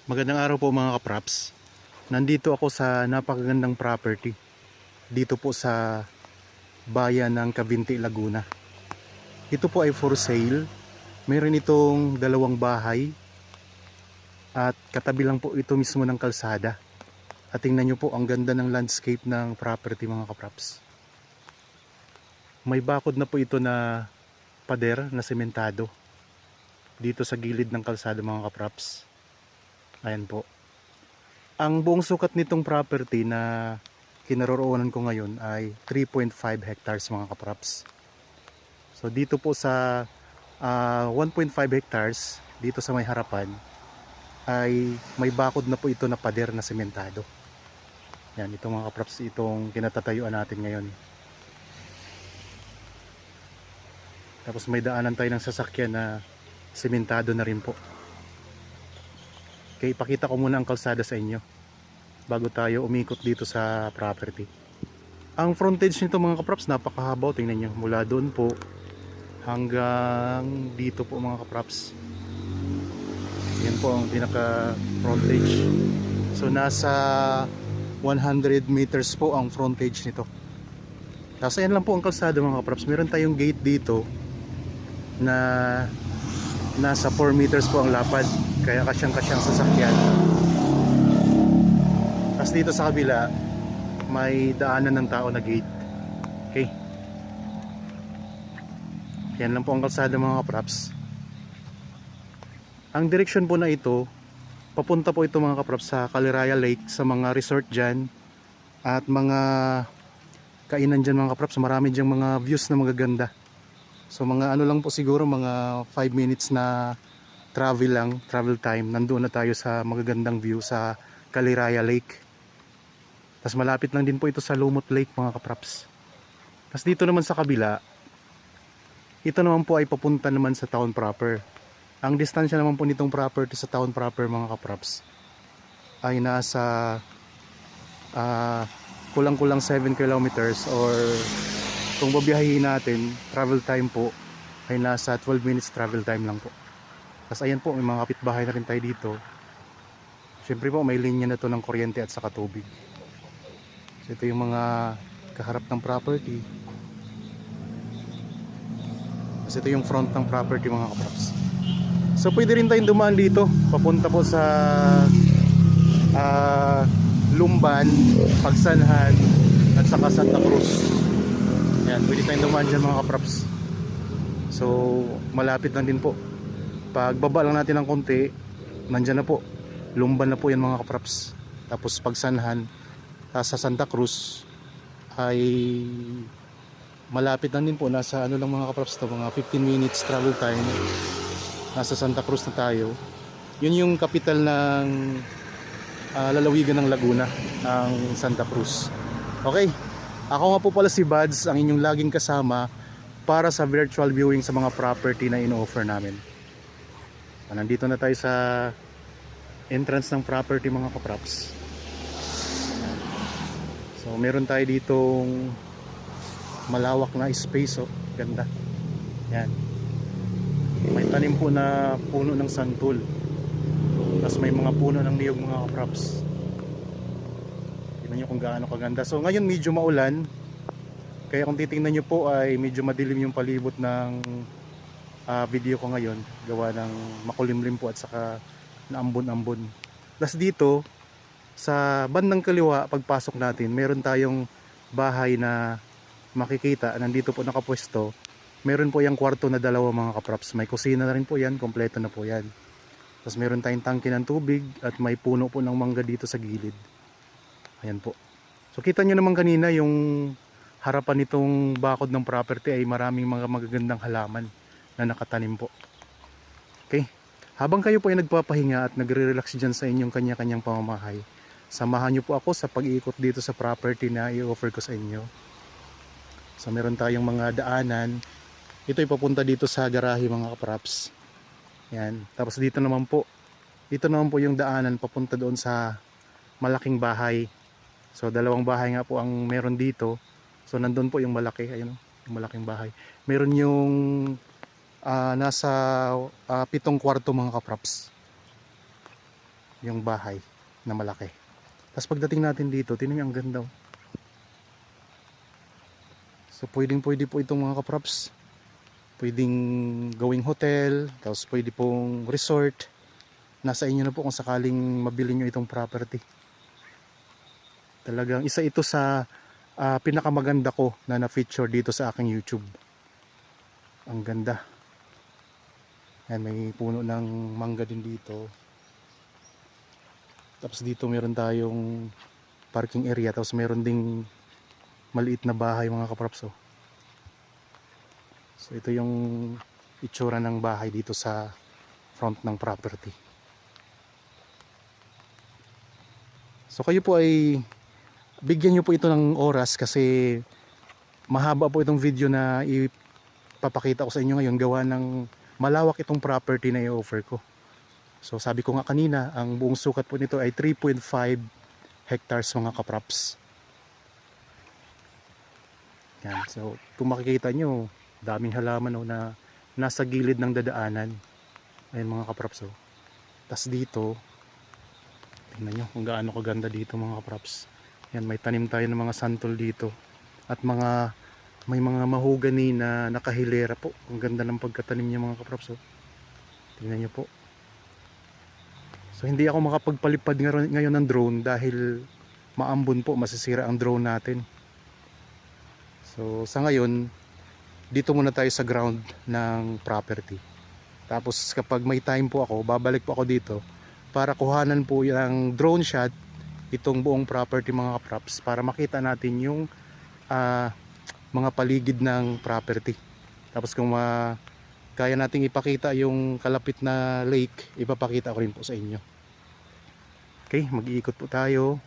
Magandang araw po mga kapraps. Nandito ako sa napakagandang property dito po sa bayan ng Cavinti, Laguna. Ito po ay for sale. Meron itong dalawang bahay at katabi lang po ito mismo ng kalsada. At tingnan nyo po ang ganda ng landscape ng property mga kapraps. May bakod na po ito na pader na sementado dito sa gilid ng kalsada mga kapraps. Ayan po. Ang buong sukat nitong property na kinaroroonan ko ngayon ay 3.5 hectares mga kapraps. So dito po sa 1.5 hectares dito sa may harapan ay may bakod na po ito na pader na sementado. Yan, itong mga kapraps, itong kinatatayuan natin ngayon. Tapos may daanan tayo ng sasakyan na sementado na rin po. Okay, ipakita ko muna ang kalsada sa inyo bago tayo umikot dito sa property. Ang frontage nito mga kapraps napakahabaw, tingnan nyo, mula doon po hanggang dito po mga kapraps. Yan po ang pinaka frontage. So nasa 100 meters po ang frontage nito. Tapos ayan lang po ang kalsada mga kapraps. Meron tayong gate dito na nasa 4 meters po ang lapad, kaya kasyang-kasyang sasakyan. Tapos dito sa kabila may daanan ng tao na gate. Okay, yan lang po ang kalsada mga kapraps. Ang direksyon po na ito, papunta po ito mga kapraps sa Caliraya Lake, sa mga resort dyan at mga kainan dyan mga kapraps. Marami dyan mga views na magaganda. So mga ano lang po siguro, mga 5 minutes na travel time, nandoon na tayo sa magagandang view sa Caliraya Lake. Tapos malapit lang din po ito sa Lumot Lake mga kapraps. Tapos dito naman sa kabila, ito naman po ay papunta naman sa town proper. Ang distansya naman po nitong property sa town proper mga kapraps ay nasa kulang-kulang 7 kilometers, or kung babiyahin natin, travel time po ay nasa 12 minutes travel time lang po. Tapos ayan po, may mga kapitbahay na rin tayo dito. Siyempre po may linya na to ng kuryente at saka tubig. So ito yung mga kaharap ng property. Tapos ito yung front ng property mga kapraps. So pwede rin tayong dumaan dito papunta po sa Lumban, Pagsanhan at saka Santa Cruz. Yan, pwede tayong dumaan dyan mga kapraps. So malapit lang din po. Pagbaba lang natin ng konti, nandyan na po, Lumban na po yan mga kapraps. Tapos Pagsanhan sa Santa Cruz ay malapit lang din po. Nasa ano lang mga kapraps to, mga 15 minutes travel time. Nasa Santa Cruz na tayo. Yun yung capital ng lalawigan ng Laguna, ang Santa Cruz. Okay, ako nga po pala si Bads, ang inyong laging kasama para sa virtual viewing sa mga property na in-offer namin. Nandito na tayo sa entrance ng property mga kapraps. So meron tayo ditong malawak na space, oh, ganda. Yan. May tanim po na puno ng santol. Tapos may mga puno ng niyog mga kapraps. Tingnan nyo kung gaano kaganda. So ngayon medyo maulan, kaya kung titingnan nyo po ay medyo madilim yung palibot ng video ko ngayon, gawa ng makulimlim po at saka naambon-ambon. Tapos dito sa bandang kaliwa, pagpasok natin, meron tayong bahay na makikita. Nandito po nakapwesto. Meron po yung kwarto na dalawa mga kapraps. May kusina na rin po yan, kompleto na po yan. Tapos meron tayong tangke ng tubig at may puno po ng mangga dito sa gilid. Ayan po. So kita nyo naman kanina yung harapan nitong bakod ng property ay maraming mga magagandang halaman na nakatanim po. Okay. Habang kayo po ay nagpapahinga at nagre-relax dyan sa inyong kanya-kanyang pamamahay, samahan nyo po ako sa pag-iikot dito sa property na i-offer ko sa inyo. So meron tayong mga daanan. Ito ay papunta dito sa garahe mga kapraps. Yan. Tapos dito naman po yung daanan papunta doon sa malaking bahay. So dalawang bahay nga po ang meron dito. So nandun po yung malaki, ayun, yung malaking bahay. Meron yung nasa 7 kwarto mga kapraps. yung bahay na malaki. Tapos pagdating natin dito, tingnan niyo ang ganda. Oh. So pwedeng pwede po itong mga kaprops. Pwedeng gawing hotel, tapos pwede pong resort. Nasa inyo na po kung sakaling mabili nyo itong property. Talagang isa ito sa pinakamaganda ko na na-feature dito sa aking YouTube. Ang ganda. Yan, may puno ng mangga din dito. Tapos dito meron tayong parking area, tapos meron ding maliit na bahay mga kaprops. Oh. So ito yung itsura ng bahay dito sa front ng property. So kayo po ay bigyan nyo po ito ng oras kasi mahaba po itong video na ipapakita ko sa inyo ngayon, gawa ng malawak itong property na i-offer ko. So sabi ko nga kanina, ang buong sukat po nito ay 3.5 hectares mga kaprops. Yan. So kung makikita nyo, daming halaman na nasa gilid ng dadaanan. Ayun mga kaprops. Tapos dito, tingnan nyo kung gaano kaganda dito mga kaprops. Yan, may tanim tayo ng mga santol dito. At may mga mahogany na nakahilera po. Ang ganda ng pagkatanim niya mga kaprops. Tingnan nyo po. So hindi ako makapagpalipad ngayon ng drone dahil maambon po, masisira ang drone natin. So sa ngayon, dito muna tayo sa ground ng property. Tapos kapag may time po ako, babalik po ako dito para kuhanan po yung drone shot itong buong property mga kaprops para makita natin yung mga paligid ng property. Tapos kung kaya nating ipakita yung kalapit na lake, ipapakita ko rin po sa inyo. Okay, mag-iikot po tayo.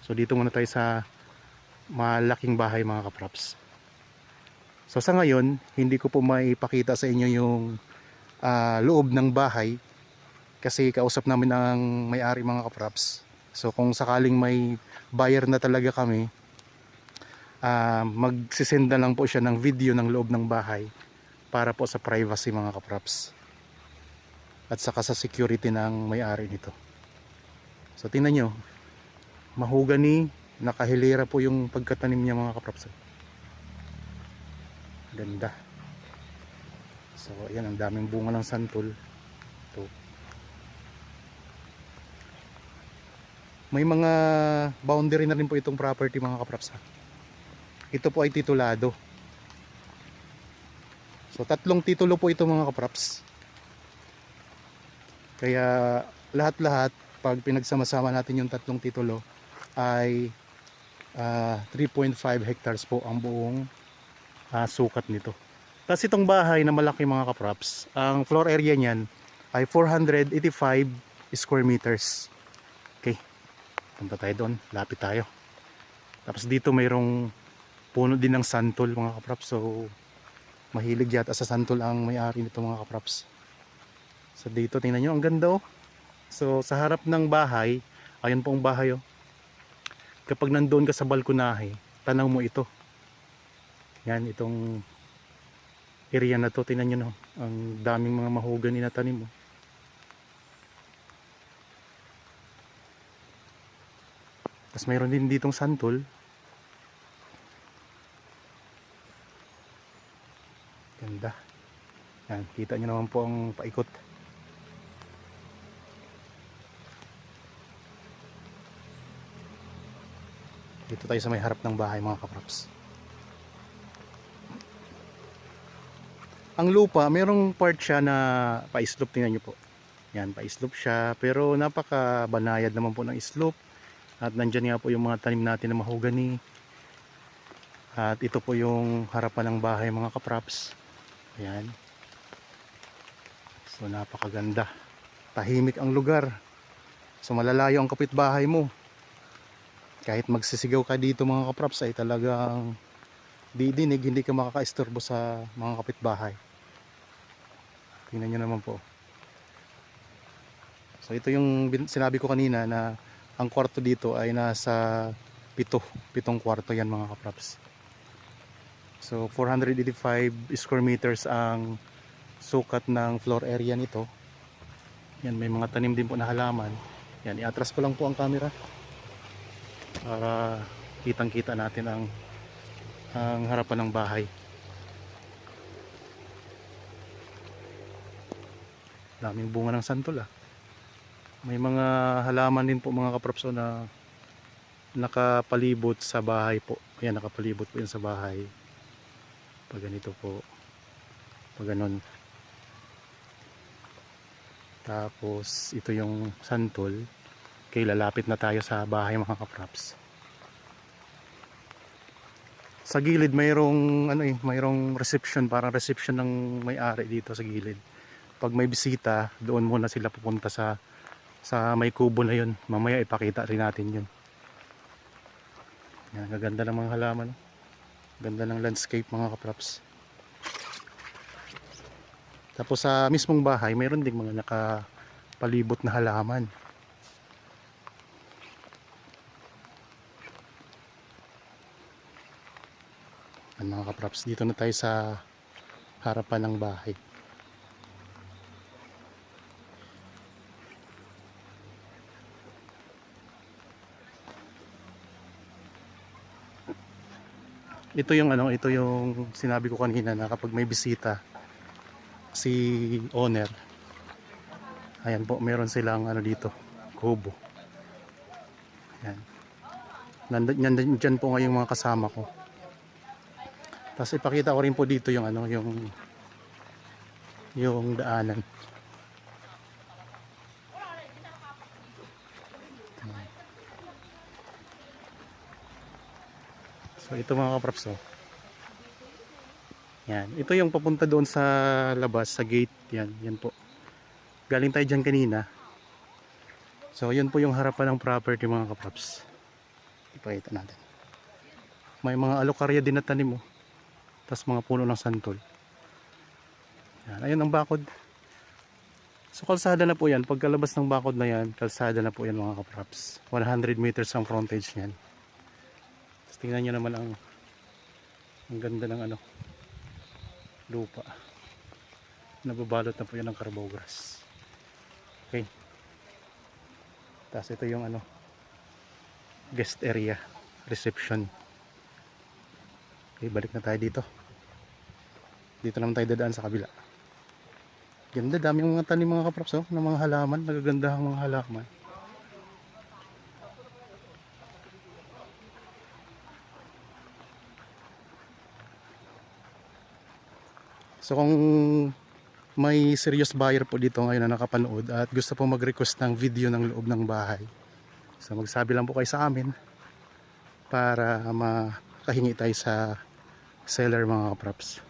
So dito muna tayo sa malaking bahay mga kaprops. So sa ngayon, hindi ko po maipakita sa inyo yung loob ng bahay kasi kausap namin ang may-ari mga kaprops. So kung sakaling may buyer na talaga kami, magsisend na lang po siya ng video ng loob ng bahay para po sa privacy mga kaprops at saka sa security ng may-ari nito. So tingnan nyo, mahogany, nakahilera po yung pagkatanim niya mga kaprops. Ganda. So ayan, ang daming bunga ng santol. Ito. May mga boundary na rin po itong property mga kaprops. Ito po ay titulado. So 3 titulo po ito mga kaprops. Kaya lahat-lahat pag pinagsama-sama natin yung 3 titulo ay 3.5 hectares po ang buong sukat nito. Tapos itong bahay na malaki mga kaprops, ang floor area niyan ay 485 square meters. Okay, punta tayo doon, lapit tayo. Tapos dito mayroong puno din ng santol mga kaprops. So mahilig yata sa santol ang may-ari nito mga kaprops. So dito tingnan nyo, ang ganda oh. So sa harap ng bahay, ayun po ang bahay oh. Kapag nandoon ka sa balkonahe, tanaw mo ito. Yan, itong area na to, tingnan nyo no. Ang daming mga mahogany na tanim oh. Tapos mayroon din ditong santol. Ganda. Yan, kita nyo naman po ang paikot. Dito tayo sa may harap ng bahay mga kaprops. Ang lupa, mayroong part siya na pa-slope, tingnan nyo po. Yan, pa-slope siya, pero napaka-banayad naman po ng slope. At nandyan nga po yung mga tanim natin na mahogany. At ito po yung harapan ng bahay mga kaprops. Ayan. So napakaganda. Tahimik ang lugar. So malalayo ang kapitbahay mo. Kahit magsisigaw ka dito mga kaprops ay talagang didinig, hindi ka makakaistorbo sa mga kapitbahay. Tingnan nyo naman po. So ito yung sinabi ko kanina na ang kwarto dito ay nasa 7 kwarto yan mga kaprops. So 485 square meters ang sukat ng floor area nito. Yan, may mga tanim din po na halaman. Yan, iatras ko lang po ang camera para kitang kita natin ang harapan ng bahay. Daming bunga ng santol ah. May mga halaman din po mga kapropso na nakapalibot sa bahay po. Ayan, nakapalibot po yan sa bahay. Pag ganito po, pag ganon. Tapos ito yung santol. Okay, lalapit na tayo sa bahay mga kaprops. Sa gilid mayroong mayroong reception, parang reception ng may-ari dito sa gilid. Pag may bisita, doon muna sila pupunta sa may kubo na yun. Mamaya ipakita rin natin yun. Yan, gaganda ng mga halaman. Ganda ng landscape mga kaprops. Tapos sa mismong bahay, mayroon ding mga nakapalibot na halaman. Mga kaprops, dito na tayo sa harapan ng bahay. Ito yung sinabi ko kanina na kapag may bisita si owner, ayan po, meron silang dito, kubo. Ayan. Nandyan po ngayong mga kasama ko. Tapos ipakita ko rin po dito yung yung daanan. So ito mga kaprops, oh. Yan, ito yung papunta doon sa labas, sa gate. Yan po. Galing tayo dyan kanina. So yun po yung harapan ng property mga kaprops. Ipakita natin. May mga alokarya din na tanim, oh. Tapos mga puno ng santol. Yan, ayun ang bakod. So kalsada na po yan. Pagkalabas ng bakod na yan, kalsada na po yan mga kaprops. 100 meters ang frontage yan. Tapos tingnan nyo naman ang ganda ng lupa. Nababalot na po yan ng carabao grass. Okay. Tapos ito yung guest area, reception. Okay, balik na tayo dito. Dito naman tayo dadaan sa kabila. Ganda, daming mga tanim mga kaprops, oh, ng mga halaman, nagaganda ang mga halaman. So kung may serious buyer po dito ngayon na nakapanood at gusto po mag-request ng video ng loob ng bahay, so magsabi lang po kayo sa amin para makahingi tayo sa seller mga kaprops.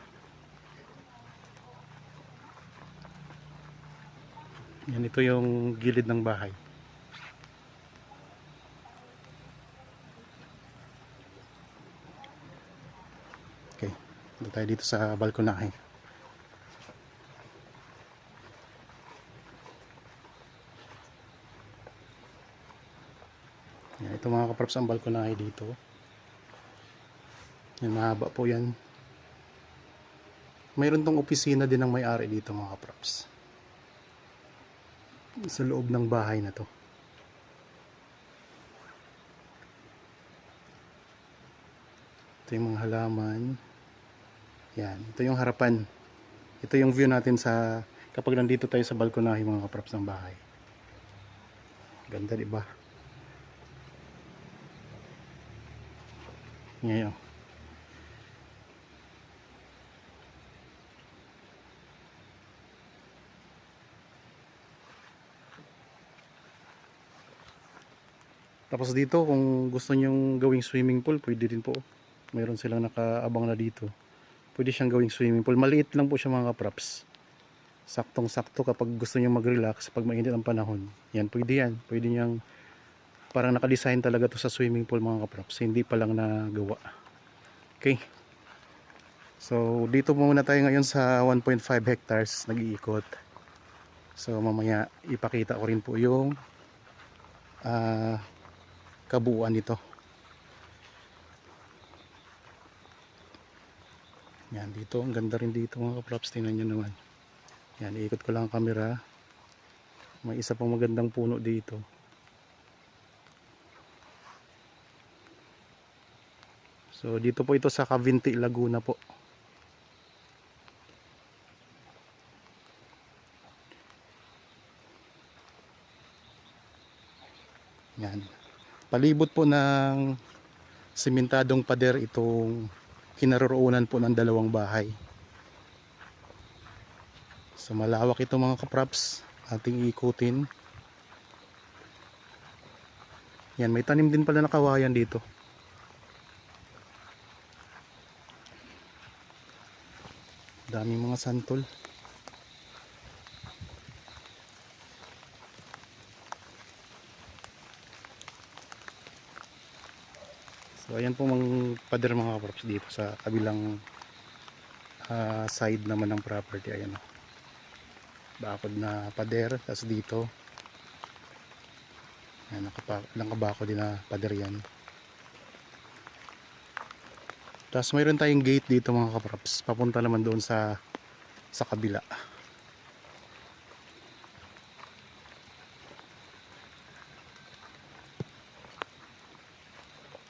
Yan, ito yung gilid ng bahay. Okay, dito tayo dito sa balkonahe. Yan, ito mga kaprops ang balkonahe dito. Yan, mahaba po yan. Mayroon tong opisina din ng may-ari dito mga kaprops. Sa loob ng bahay na to. Ito yung mga halaman. Yan, ito yung harapan. Ito yung view natin kapag nandito tayo sa balkonahe mga kaprops ng bahay. Ganda, diba? Ngayon. Tapos dito kung gusto nyong gawing swimming pool, pwede din po. Mayroon silang nakaabang na dito. Pwede siyang gawing swimming pool. Maliit lang po siya mga kaprops. Saktong sakto kapag gusto nyong mag-relax pag mainit ang panahon. Yan, pwede yan. Pwede nyang parang nakadesign talaga to sa swimming pool mga kaprops. Hindi pa lang nagawa. Okay. So dito muna tayo ngayon sa 1.5 hectares nag-iikot. So mamaya ipakita ko rin po yung kabuuan nito. Yan, dito ang ganda rin dito mga kaprops, tingnan nyo naman. Yan, iikot ko lang ang camera. May isa pang magandang puno dito. So dito po ito sa Cavinti, Laguna po. Yan. Palibot po ng simentadong pader itong kinaroroonan po ng dalawang bahay. So malawak ito mga kapraps, ating ikutin. Yan, may tanim din pala na kawayan dito. Daming mga santol. So ayan po mga pader mga kapraps dito sa kabilang side naman ng property. Ayan, bakod na pader, tapos dito ayan, nakabako din na pader yan. Tapos mayroon tayong gate dito mga kapraps, papunta naman doon sa kabila.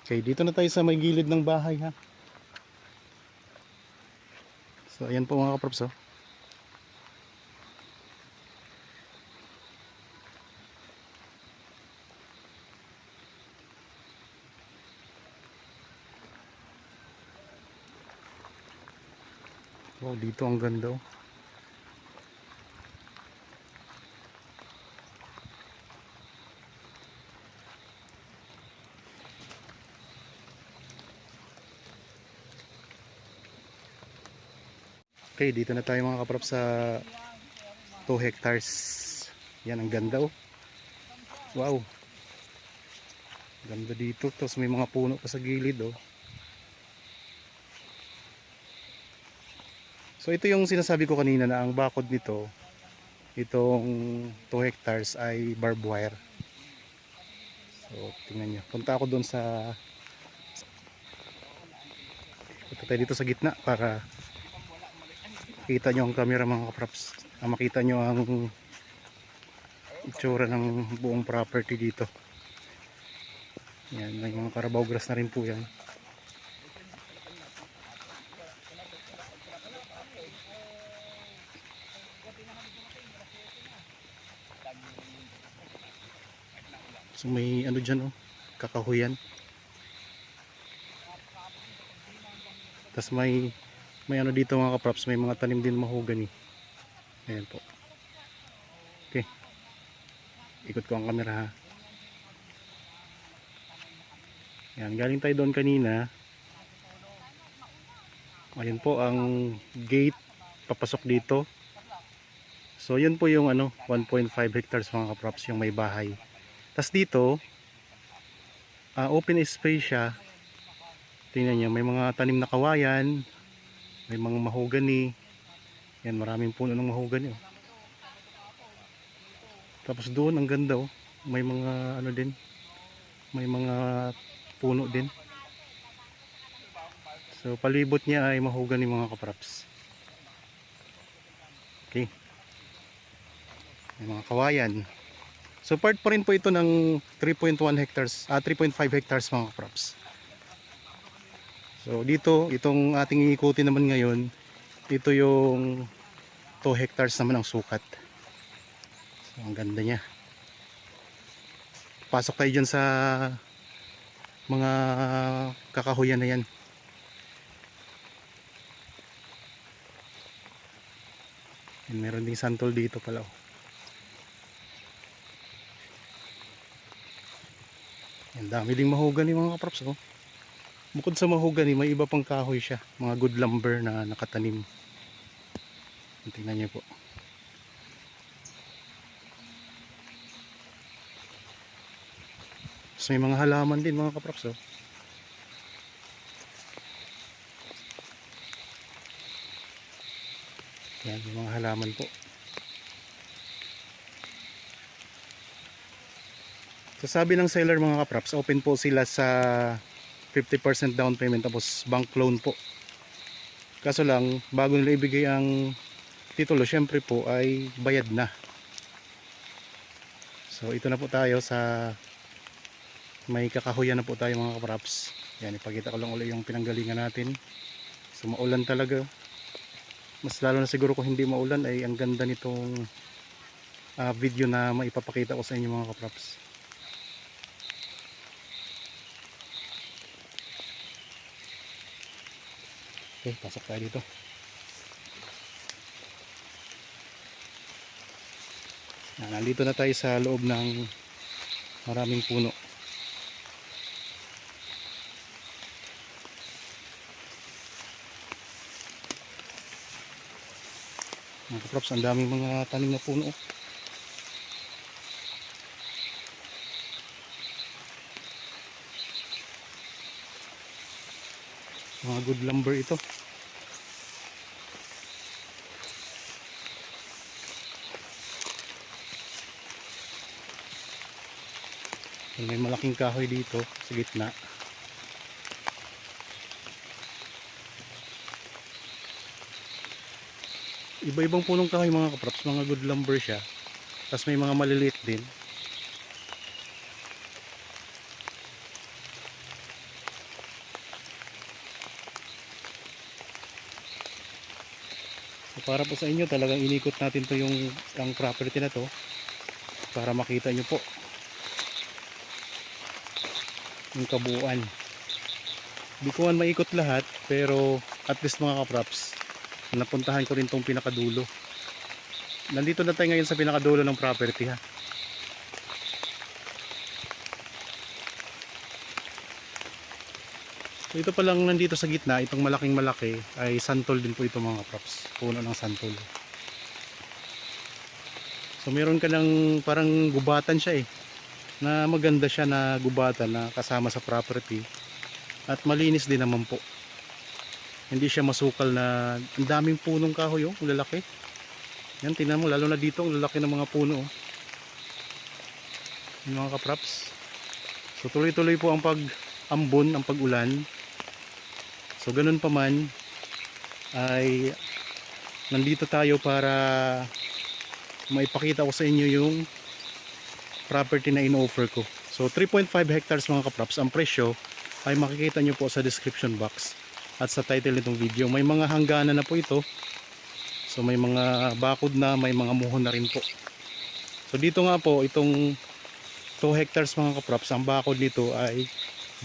Okay, dito na tayo sa may gilid ng bahay ha. So ayan po mga kapraps, oh. Wow, dito ang ganda, oh. Okay, dito na tayo mga kaprop sa 2 hectares. Yan, ang ganda, oh. Wow. Ganda dito. Tapos may mga puno pa sa gilid, oh. So ito yung sinasabi ko kanina na ang bakod nito, itong 2 hectares ay barbed wire. So tingnan nyo. Punta ako doon sa punta tayo dito sa gitna para makita nyo ang camera mga kaprops. Makita nyo ang itsura ng buong property dito. Yan, may mga Carabao grass na rin po yan. So may ano dyan, oh, kakahuyan. Tapos may ano dito mga kaprops, may mga tanim din mahogany. Ayan po. Okay, ikot ko ang camera ha. Yan, galing tayo doon kanina. Ayan po ang gate papasok dito. So yun po yung ano 1.5 hectares mga kaprops, yung may bahay. Tapos dito open space siya. Tingnan nyo, may mga tanim na kawayan, may mga mahogany. Yan, maraming puno ng mahogany, oh. Tapos doon ang ganda, oh. May mga ano din, may mga puno din. So palibot niya ay mahogany mga kaprops. Okay, may mga kawayan. So part pa rin po ito ng 3.1 hectares, 3.5 hectares mga kaprops. So dito, itong ating ikutin naman ngayon, ito yung 2 hectares naman ang sukat. So ang ganda niya. Pasok tayo dyan sa mga kakahuyan na yan. And meron ding santol dito pala, oh. Ang dami ding mahogany mga kaprops, oh. Bukod sa mahogany, may iba pang kahoy siya, mga good lumber na nakatanim. Tingnan niyo po. So may mga halaman din mga kaprops, oh. Yan, may mga halaman po. So sabi ng seller mga kaprops, open po sila sa 50% down payment tapos bank loan po. Kaso lang, bago nila ibigay ang titulo, syempre po ay bayad na. So ito na po tayo sa may kakahuyan na po tayo mga kaprops. Yan, ipakita ko lang ulit yung pinanggalingan natin. So maulan talaga. Mas lalo na siguro kung hindi maulan ay ang ganda nitong video na maipapakita ko sa inyo mga kaprops. Okay, pasok tayo dito. Nandito na tayo sa loob ng maraming puno. Mga kaprops, ang daming mga tanim na puno. Mga good lumber ito. May malaking kahoy dito sa gitna. Iba-ibang punong kahoy mga kaprops, mga good lumber siya. Tapos may mga maliliit din. So para po sa inyo, talagang inikot natin to ang property na to para makita nyo po yung kabuuan. Di ko man maikot lahat, pero at least mga kaprops, napuntahan ko rin tong pinakadulo. Nandito na tayo ngayon sa pinakadulo ng property ha. So ito pa lang nandito sa gitna, itong malaking malaki ay santol din po ito mga kaprops. Puno ng santol. So meron ka ng parang gubatan siya na maganda siya na gubatan na kasama sa property. At malinis din naman po. Hindi siya masukal na ang daming punong kahoy ang lalaki. Yan, tingnan mo, lalo na dito ang lalaki ng mga puno yung mga kaprops. So tuloy-tuloy po ang pag-ambon, ang pag-ulan. So ganun pa man ay nandito tayo para maipakita ko sa inyo yung property na in-offer ko. So 3.5 hectares mga kaprops. Ang presyo ay makikita nyo po sa description box at sa title nitong video. May mga hangganan na po ito. So may mga bakod na, may mga muhon na rin po. So dito nga po, itong 2 hectares mga kaprops, ang bakod nito ay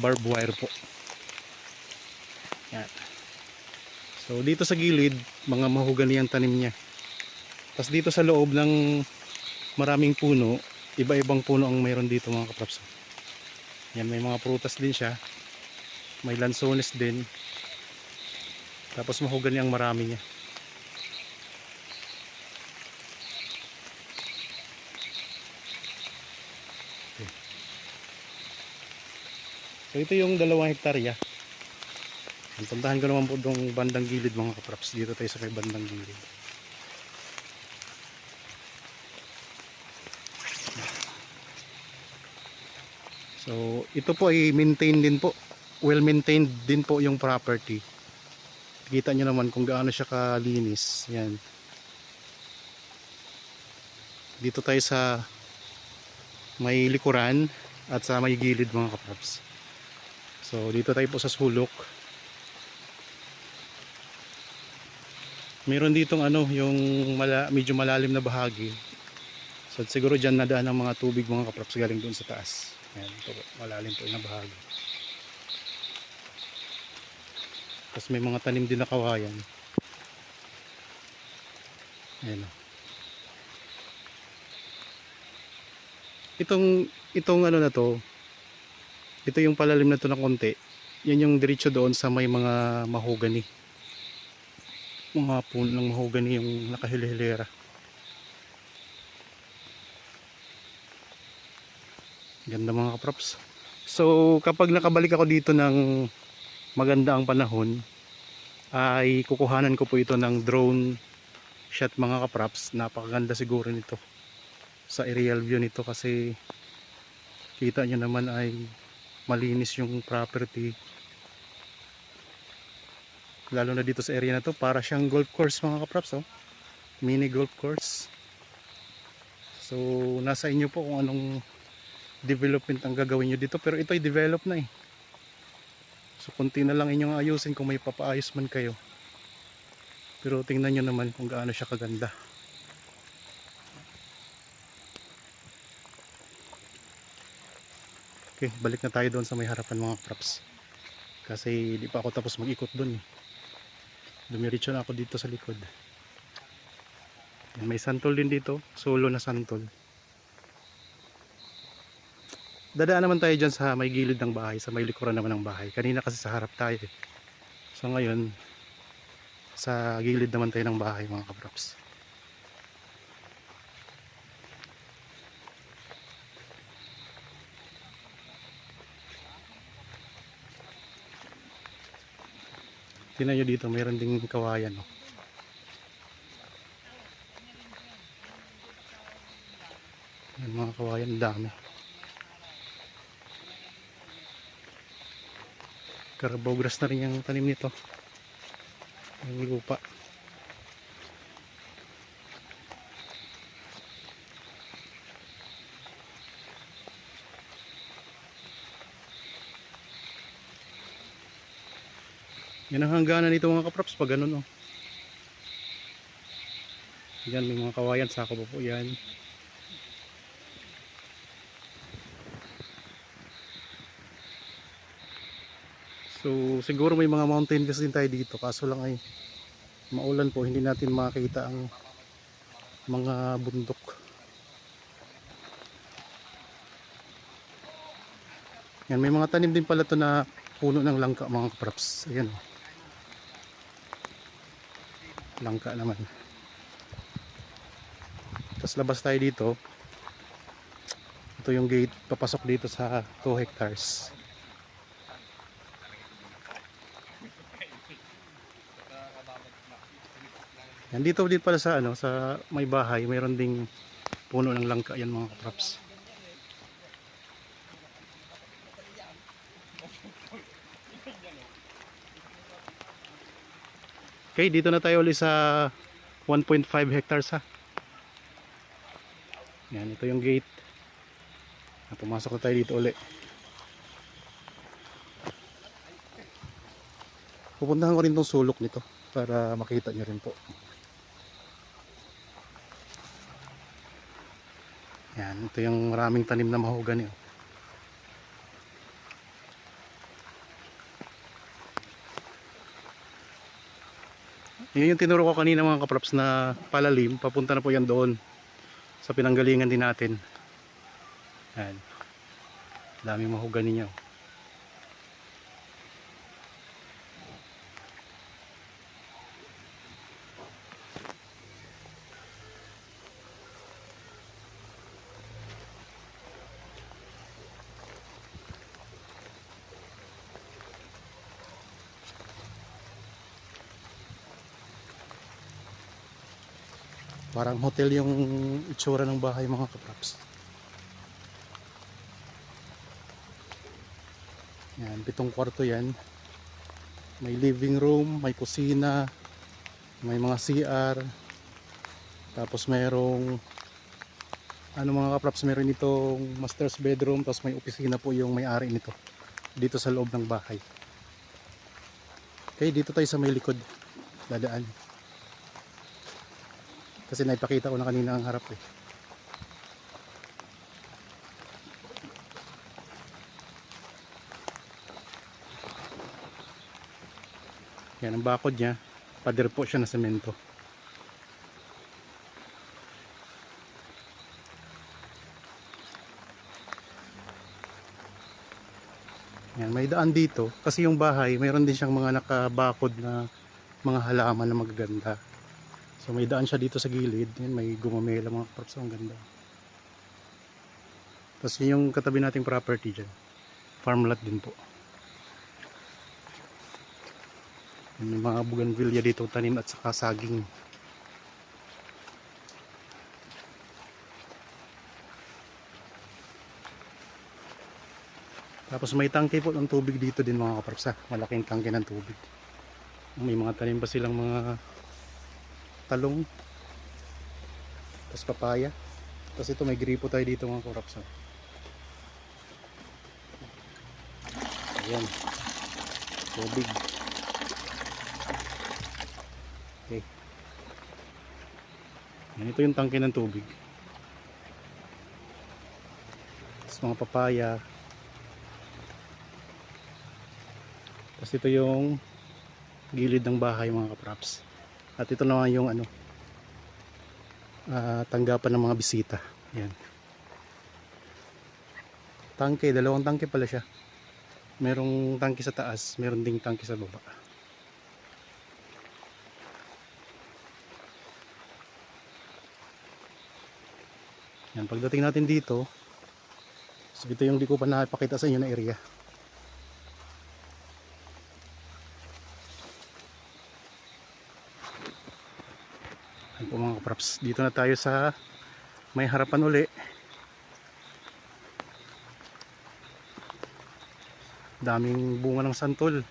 barbed wire po. Yan. So dito sa gilid, mga mahogani ang tanim niya. Tapos dito sa loob ng maraming puno, iba-ibang puno ang mayroon dito mga kaprops. Yan, may mga prutas din siya. May lansones din. Tapos mahogani ang marami niya. Okay. So ito yung 2 hektarya. Puntahan ko naman po itong bandang gilid mga kaprops. Dito tayo sa may bandang gilid. So ito po ay maintained din po. Well maintained din po yung property. Kita nyo naman kung gaano siya kalinis. Yan. Dito tayo sa may likuran at sa may gilid mga kaprops. So dito tayo po sa sulok. Meron ditong yung medyo malalim na bahagi. So siguro dyan nadaan ang mga tubig mga kaprops galing doon sa taas. Ayan, ito po, malalim po yung bahagi. Tapos may mga tanim din na kawayan. Ayan. Itong na to, ito yung palalim na to na konti. Yan yung diretso doon sa may mga mahogani. Mga puno ng mahogani yung nakahilihilera. Ganda mga kaprops. So kapag nakabalik ako dito ng maganda ang panahon, ay kukuhanan ko po ito ng drone shot mga kaprops. Napakaganda siguro nito sa aerial view nito kasi kita nyo naman ay malinis yung property. Lalo na dito sa area na to, para siyang golf course mga kaprops. Mini golf course. So nasa inyo po kung anong development ang gagawin nyo dito, pero ito ay develop na So konti na lang inyong ayusin kung may papaayos man kayo. Pero tingnan nyo naman kung gaano siya kaganda. Okay, balik na tayo doon sa may harapan mga props. Kasi di pa ako tapos mag-ikot doon eh. Dumiretso na ako dito sa likod. Yan, may santol din dito, solo na santol. Dadaan naman tayo dyan sa may gilid ng bahay, sa may likuran naman ng bahay. Kanina kasi sa harap tayo eh. So ngayon, sa gilid naman tayo ng bahay mga kaprops. Tingnan nyo dito, mayroon ding kawayan. Oh. Yan, mga kawayan, dami. Carabao grass na rin yung tanim nito. Yung lupa. Yan ang hangganan nito mga kaprops pag ganun oh. Yan may mga kawayan, sako pa po yan. So siguro may mga mountain views din tayo dito, kaso lang ay maulan po, hindi natin makita ang mga bundok. Yan, may mga tanim din pala to na puno ng langka mga kaprops. Ayan, langka naman. Tapos labas tayo dito, ito yung gate papasok dito sa 2 hectares. Yan, dito din pala sa ano, sa may bahay, mayroon ding puno ng langka yan mga kaprops. Okay, dito na tayo ulit sa 1.5 hectares ha. Yan, ito yung gate. Pumasok na tayo dito ulit. Pupuntahan ko rin tong sulok nito para makita nyo rin po. Yan, ito yung maraming tanim na mahogany. Yan yung tinuro ko kanina mga kaprops na palalim. Papunta na po yan doon sa pinanggalingan din natin. Yan. Daming mahogany niya. Parang hotel yung itsura ng bahay mga kaprops. Yan, 7 kwarto yan. May living room, may kusina, may mga CR. Tapos mayroong ano mga kaprops, meron itong master's bedroom, tapos may opisina po yung may-ari nito dito sa loob ng bahay. Okay, dito tayo sa may likod dadaan. Kasi naipakita ko na kanina ang harap eh. Yan ang bakod niya. Pader po siya na semento. Yan, may daan dito. Kasi yung bahay, mayroon din siyang mga nakabakod na mga halaman na magaganda. So may daan siya dito sa gilid. Yan, may gumamela mga props. Ang ganda. Tapos yung katabi nating property dyan. Farm lot din po. May mga bougainvillea dito tanim at saka saging. Tapos may tangke po ng tubig dito din mga kaprops. Malaking tangke ng tubig. May mga tanim pa silang mga talong. Tapos papaya. Tapos ito may gripo tayo dito mga kaprops. Ayan. tubig. Okay. Yan, ito yung tangke ng tubig. Tapos mga papaya. Tapos ito yung gilid ng bahay mga kapraps. At ito naman yung ano, tanggapan ng mga bisita. Yan. Tangke, dalawang tangke pala siya. Merong tangke sa taas, meron ding tangke sa baba. Yan, pagdating natin dito, so ito yung di ko pa nakipakita sa inyo na area. Yan po mga kapraps, dito na tayo sa may harapan uli. Daming bunga ng santol.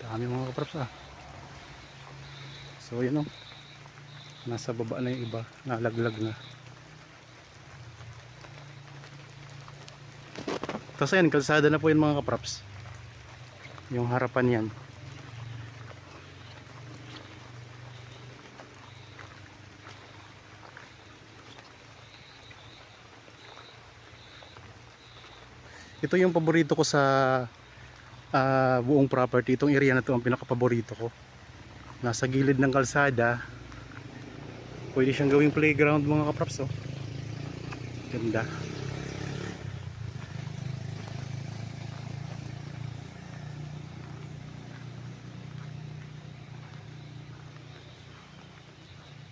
Dami mga kapraps So yun o, nasa baba na yung iba, nalaglag na. Tapos ayan, kalsada na po yun mga kapraps, yung harapan yan. Ito yung paborito ko sa buong property. Itong area na to ang pinaka-paborito ko. Nasa gilid ng kalsada. Pwede siyang gawing playground mga kapraps. Oh. Ganda.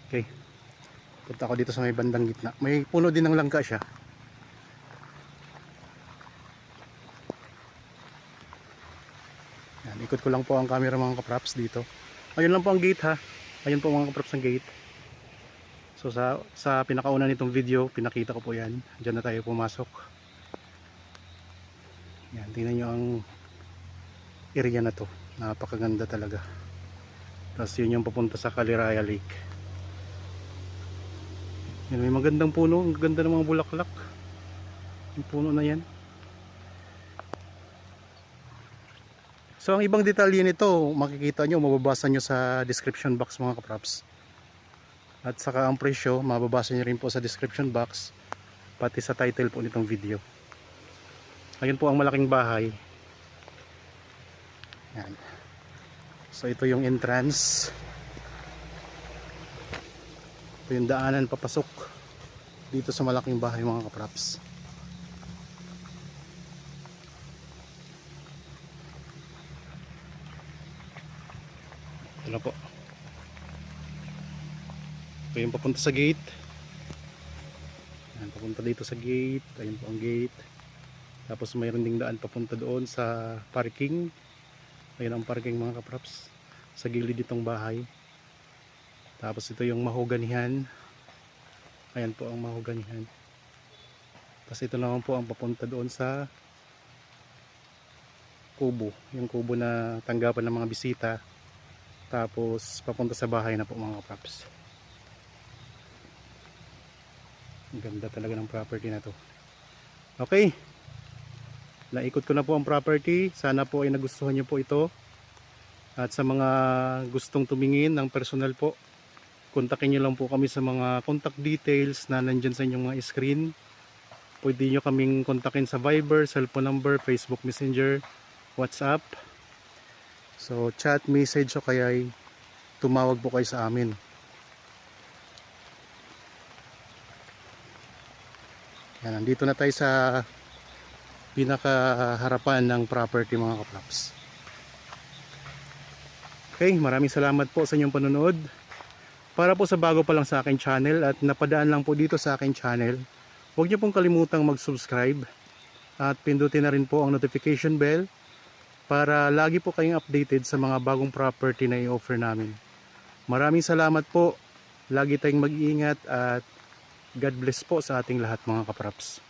Okay. Punta ako dito sa may bandang gitna. May puno din ng langka siya. Yan, ikot ko lang po ang camera mga kapraps dito. Ayun lang po ang gate ha. Ayun po mga kapraps ang gate. So sa pinakauna nitong video, pinakita ko po yan. Diyan na tayo pumasok. Yan, tingnan nyo ang area na to. Napakaganda talaga. Tapos yun yung papunta sa Caliraya Lake. Yan, may magandang puno. Ang ganda ng mga bulaklak. Yung puno na yan. So ang ibang detalye nito, makikita nyo, mababasa nyo sa description box mga kapraps. At saka ang presyo, mababasa nyo rin po sa description box, pati sa title po nitong video. Ayun po ang malaking bahay. Yan. So ito yung entrance. Ito yung daanan papasok dito sa malaking bahay mga kapraps. Ito na po. Ito yung papunta sa gate. Ayan, papunta dito sa gate. Ayun po ang gate. Tapos mayroon ding daan papunta doon sa parking. Ayun ang parking mga kapraps. Sa gilid ditong bahay. Tapos ito yung mahoganihan. Ayan po ang mahoganihan. Tapos ito naman po ang papunta doon sa kubo. Yung kubo na tanggapan ng mga bisita. Tapos papunta sa bahay na po mga kapraps. Ang ganda talaga ng property na to. Okay, naikot ko na po ang property. Sana po ay nagustuhan nyo po ito. At sa mga gustong tumingin ng personal po, kontakin nyo lang po kami sa mga contact details na nandyan sa inyong mga screen. Pwede nyo kaming kontakin sa Viber, cellphone number, Facebook Messenger, WhatsApp. So chat, message o kaya tumawag po kayo sa amin. Yan, nandito na tayo sa pinakaharapan ng property mga kapraps. Okay, maraming salamat po sa inyong panonood. Para po sa bago pa lang sa akin channel at napadaan lang po dito sa akin channel, huwag niyo pong kalimutang mag-subscribe at pindutin na rin po ang notification bell para lagi po kayong updated sa mga bagong property na i-offer namin. Maraming salamat po. Lagi tayong mag-iingat at God bless po sa ating lahat mga kapraps.